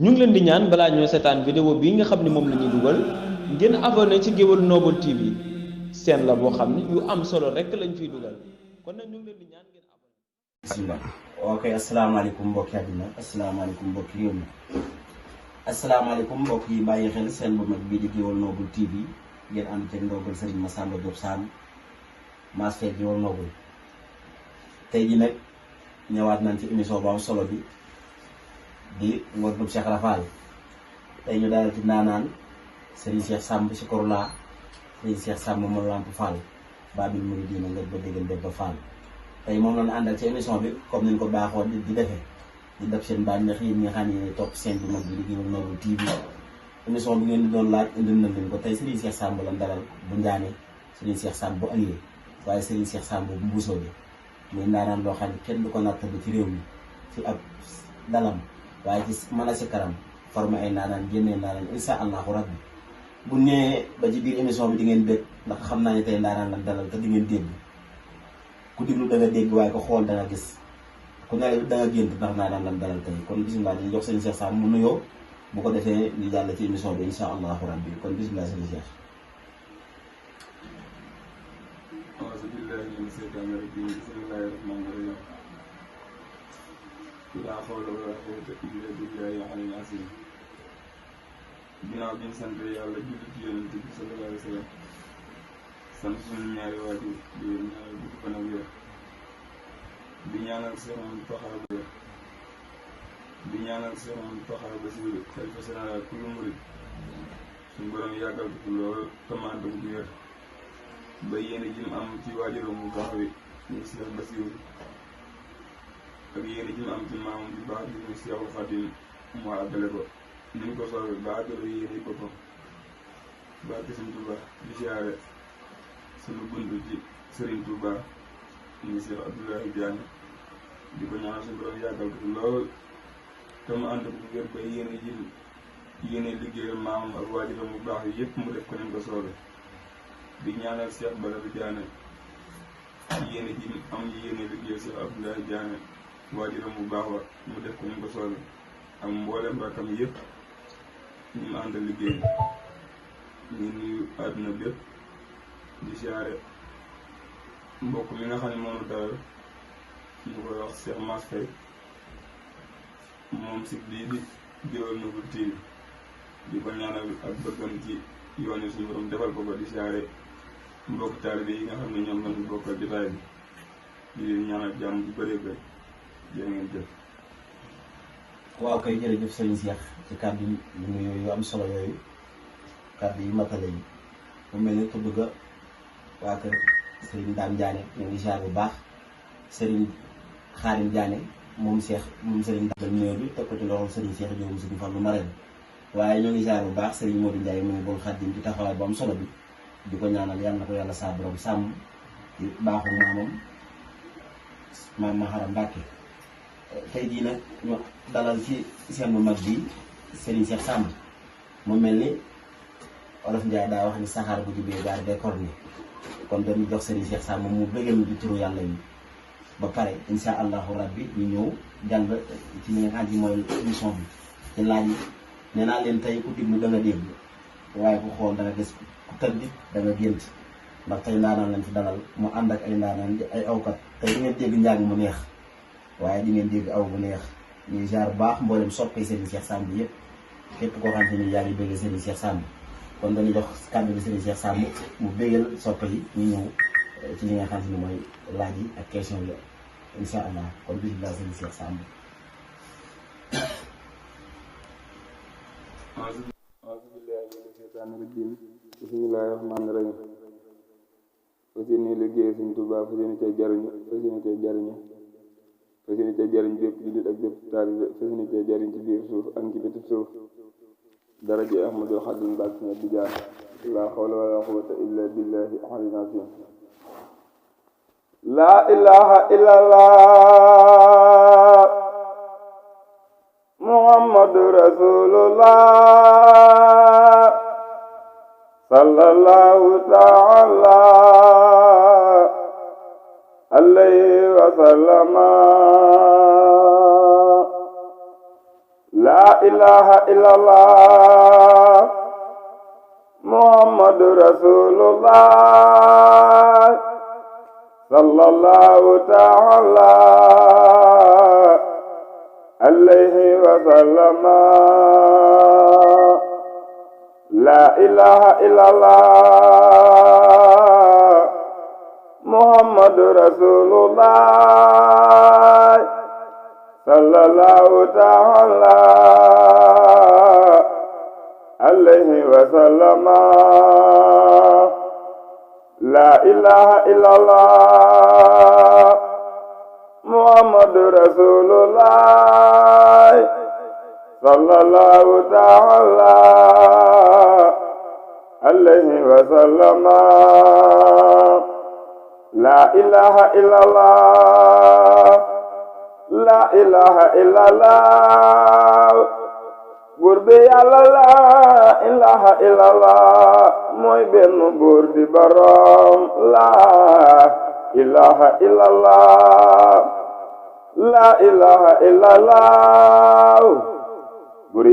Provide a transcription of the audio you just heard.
ñu ngi leen di ñaan balaa ñoo seetaan vidéo bii nga xam ne moom la ñuy dugal ngeen abonné ci Géwël Noble TV seen la boo xam ne yu am solo rek lañ fiy dugal kon nag ñu ngi leen di ñaan ngeen abonné. bismillah. ok asalaamaaleykum mbokki àddina asalaamaaleykum mbokki réew mi asalaamaaleykum mbokk yi bàyyi xel seen bu mag bii di Géwël Noble TV ngeen ànd ceeg ndogal Serigne Massamba Diop Sam Mass Fekk Géwël Noble tey ji nag ñëwaat nañ ci émission bu am solo bi di Ngor bu Cheikh Rafal tey ñu daal ci naanaan Serigne Cheikh Samb si Korla Serigne Cheikh Samb mo Lamp Fall Babil Mouridina nga ba déggal def ba Fall tey moom lañu àndal ci émission bi comme niñ ko baaxoo di defee di def seen baax ndax yéen ñi nga xam ne topp seen bu mag bi di Géwël Noble TV émission bi ngeen di doon laaj indil nañ leen ko tey Serigne Cheikh Samb lan dalal bu Njaane Serigne Cheikh Samb bu Alié waaye Serigne Cheikh Samb bu Mbuusoo bi muy naanaan loo xam ne kenn du ko nattali ci réew mi ci ab dalam waaye ci mën a si karam formé ay naanaan génnee naanaan insha allahu rabbi bu ñëwee ba ci biir émission bi di ngeen dégg ndax xam naa ne tey naanaan lan dalal te di ngeen dégg ku diglu da nga dégg waaye ko xool da nga gis ku ne da nga gént ndax naanaan lan dalal tey kon bisimilah dañuy jox Serigne Cheikh Samb mu nuyoo bu ko defee ñu jàll ci émission bi insha allahu rabbi kon bisimilah Serigne Cheikh. laa hawla wala quwwata illa billahi al-aliyyil azim. ginnaaw bi ñu sant yàlla julli ci yonent bi sallallahu alayhi wa sallam sant suñu ñaari waajur di ñaanal gudd fan ak wér di ñaanal Cheikh Mountakha wér di ñaanal Cheikh Mountakha Bassirou xalifa général kullu murid suñu borom yàggal ko fi lool tamante bu wér ba yéene ji mu am ci waajuram bu baax wi ñu Cheikh Bassirou ak yéene ji mu am ci maamam bu baax bi muy Seexul Xadim moo àggale ko ni ñu ko soobee ba àggale yéene boppam barke Sëriñ Touba di siyaare sunu bunt ci Serigne Touba muy Cheikh Abdoulaye Diagne di ko ñaanal suñu borom yàggal ko fi lool te mu ànd bu wér ba yéene liggéeyal maamam ak waajuram bu baax yi yëpp mu def ko ni ñu ko soobee di ñaanal Cheikh Badara Diagne yéene ji am yéene liggéeyal Cheikh Abdoulaye Diagne waajuram bu baax wa mu def ko ni mu ko soobee ak mboolem rakkam yëpp ñu mu àndal liggéey ñu nuyu àdduna bépp di siyaare mbokk mi nga xam ne moom dalal ñu koy wax Cheikh Mass Fekk moom si bii di Géwël Noble TV di ko ñaanal ak bëggam ci yoon yi suñu borom defal ko di siyaare mbokk taalibe yi nga xam ne ñoom lañu bokkal jotaay bi di leen ñaanal jàmm bu bëree bëri jërë ngeen jëf. waaw kay jërëjëf Serigne Cheikh ci kàddu yi yu am solo yooyu kàddu yi matale yi mu mel ni tudd ga waa kër Serigne Dame Diané ñu ngi ziar bu baax Serigne Khadim Diané moom Serigne Dame nuyoo bi teg ko ci loxol Serigne Cheikh Diop Serigne Fallou Marème waaye ñoo ngi ziar bu baax Serigne Modou Ndiaye mu ngi bool Khadim ci taxawaay bu am solo bi di ko ñaanal yàlla na ko yàlla saa borom sàmm ci baaxu maam Mahara Mbacke. tey jii nag ñu dalal ci seen bu mag bi Serigne Cheikh Samb mu mel ni Olof Ndiaye daa wax ni saxaar bu jubee gaar décor ni kon dañuy jox Serigne Cheikh Samb mu bëggal ñu di turu yàlla yi ba pare insha allahu rabbi ñu ñëw jàll ci li nga xam ne mooy émission bi ci laaj yi nee naa leen tey ku diglu da nga dégg waaye ku xool da nga gis ku tëdd da nga gént ndax tey ndaanaan lañ fi dalal mu ànd ak ay ndaanaan di ay awkat tey di ngeen dégg njàng mu neex waaye di ngeen dégg aw bu neex ñuy jaar baax mboolem soppee Serigne Cheikh Samb bi yëpp képp koo xam te ni yaa ngi bëgg Serigne Cheikh Samb kon dañuy jox kàddu bi Serigne Cheikh Samb mu bëggal soppe yi ñu ñëw ci li nga xam te ni mooy laaj yi ak question yi insha allah kon bismillah Serigne Cheikh Samb. auzu billaahi mina sheytaani rajiim bismillaahi rahmaani rahiim fas yéene liggéey Sëriñ Tuubaa fas yéene cee jariñu fas yéene cee jariñ bépp jullit ak bépp taalibe fas yéene cee jariñ ci biir suuf ak ci biti suuf daraja Ahmadul Xadim Mbàkke di jaar laa hawla wala quwwata illa billahi al-aliyyil azim. laa ilaaha illallah muhammadu rasulullah sallallahu ta'ala alayhi wa sallama la ilaha illallah muhammadu rasulullah sallallahu ta'ala alayhi wa sallama la ilaha illallah muhammadu rasulullah sallallahu ta'ala alayhi wa sallama la ilaha illallah muhammadu rasulullah sallallahu ta'ala alayhi wa sallama la ilaha illallah la ilaha illallah buur bi Yàlla la ilaha illallah mooy benn buur di boroom la ilaha illallah la ilaha illallah buur